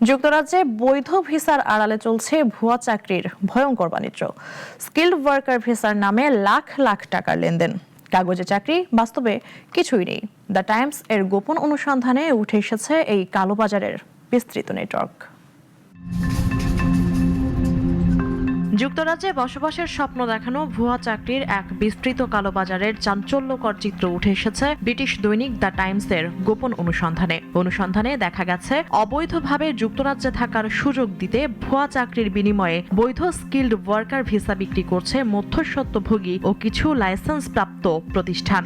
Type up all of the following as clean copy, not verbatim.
যুক্তরাজ্যে বৈধ ভিসার আড়ালে চলছে ভুয়া চাকরির ভয়ঙ্কর বাণিজ্য। স্কিলড ওয়ার্কার ভিসার নামে লাখ লাখ টাকার লেনদেন। কাগজে চাকরি, বাস্তবে কিছুই নেই। দ্য টাইমস এর গোপন অনুসন্ধানে উঠে এসেছে এই কালোবাজারের বিস্তৃত নেটওয়ার্ক। যুক্তরাজ্যে বসবাসের স্বপ্ন দেখানো ভুয়া চাকরির এক বিস্তৃত কালোবাজারের চাঞ্চল্যকর চিত্র উঠে এসেছে ব্রিটিশ দৈনিক দ্য টাইমসের গোপন অনুসন্ধানে দেখা গেছে অবৈধভাবে যুক্তরাজ্যে থাকার সুযোগ দিতে ভুয়া চাকরির বিনিময়ে বৈধ স্কিলড ওয়ার্কার ভিসা বিক্রি করছে মধ্যস্বত্বভোগী ও কিছু লাইসেন্সপ্রাপ্ত প্রতিষ্ঠান।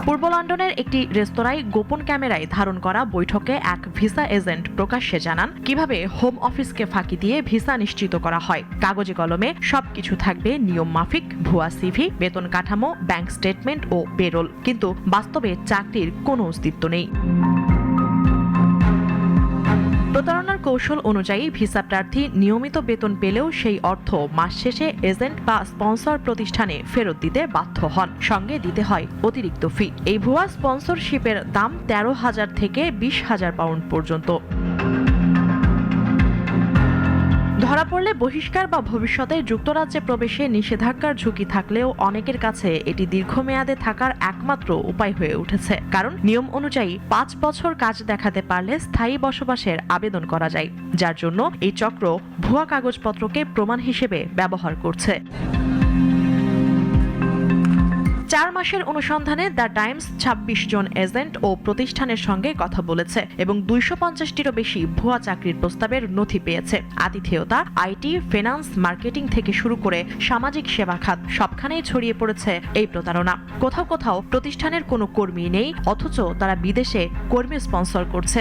পূর্ব লন্ডনের একটি রেস্তোরাঁয় গোপন ক্যামেরায় ধারণ করা বৈঠকে এক ভিসা এজেন্ট প্রকাশ্যে জানান কিভাবে হোম অফিসকে ফাঁকি দিয়ে ভিসা নিশ্চিত করা হয়। কাগজে কলমে সবকিছু থাকবে নিয়ম মাফিক, ভুয়া সিভি, বেতন কাঠামো, ব্যাংক স্টেটমেন্ট ও পেরোল, কিন্তু বাস্তবে চাকরির কোনো অস্তিত্ব নেই। প্রতারণার কৌশল অনুযায়ী ভিসা প্রার্থী নিয়মিত বেতন পেলেও সেই অর্থ মাস শেষে এজেন্ট বা স্পন্সর প্রতিষ্ঠানে ফেরত দিতে বাধ্য হন। সঙ্গে দিতে হয় অতিরিক্ত ফি। এই ভুয়া স্পন্সরশিপের দাম 13,000 থেকে 20,000 পাউন্ড পর্যন্ত। ধরা পড়লে বহিষ্কার বা ভবিষ্যতে যুক্তরাজ্যে প্রবেশে নিষেধাজ্ঞার ঝুঁকি থাকলেও অনেকের কাছে এটি দীর্ঘমেয়াদে থাকার একমাত্র উপায় হয়ে উঠেছে। কারণ নিয়ম অনুযায়ী 5 বছর কাজ দেখাতে পারলে স্থায়ী বসবাসের আবেদন করা যায়, যার জন্য এই চক্র ভুয়া কাগজপত্রকে প্রমাণ হিসেবে ব্যবহার করছে। 4 মাসের অনুসন্ধানে দ্য টাইমস 26 জন এজেন্ট ও প্রতিষ্ঠানের সঙ্গে কথা বলেছে এবং 250টিরও বেশি ভুয়া চাকরির প্রস্তাবের নথি পেয়েছে। আতিথেয়তা, আইটি, ফিনান্স, মার্কেটিং থেকে শুরু করে সামাজিক সেবা খাত সবখানেই ছড়িয়ে পড়েছে এই প্রতারণা। কোথাও কোথাও প্রতিষ্ঠানের কোনো কর্মী নেই, অথচ তারা বিদেশে কর্মী স্পন্সর করছে।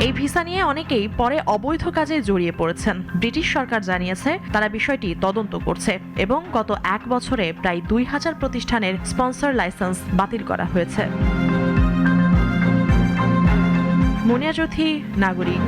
এই ভিসা নিয়ে অনেকেই পরে অবৈধ কাজে জড়িয়ে পড়েছেন। ব্রিটিশ সরকার জানিয়েছে তারা বিষয়টি তদন্ত করছে এবং গত 1 বছরে প্রায় 2000 প্রতিষ্ঠানের স্পন্সর লাইসেন্স বাতিল করা হয়েছে। মুনিয়া জ্যোতি, নাগরিক।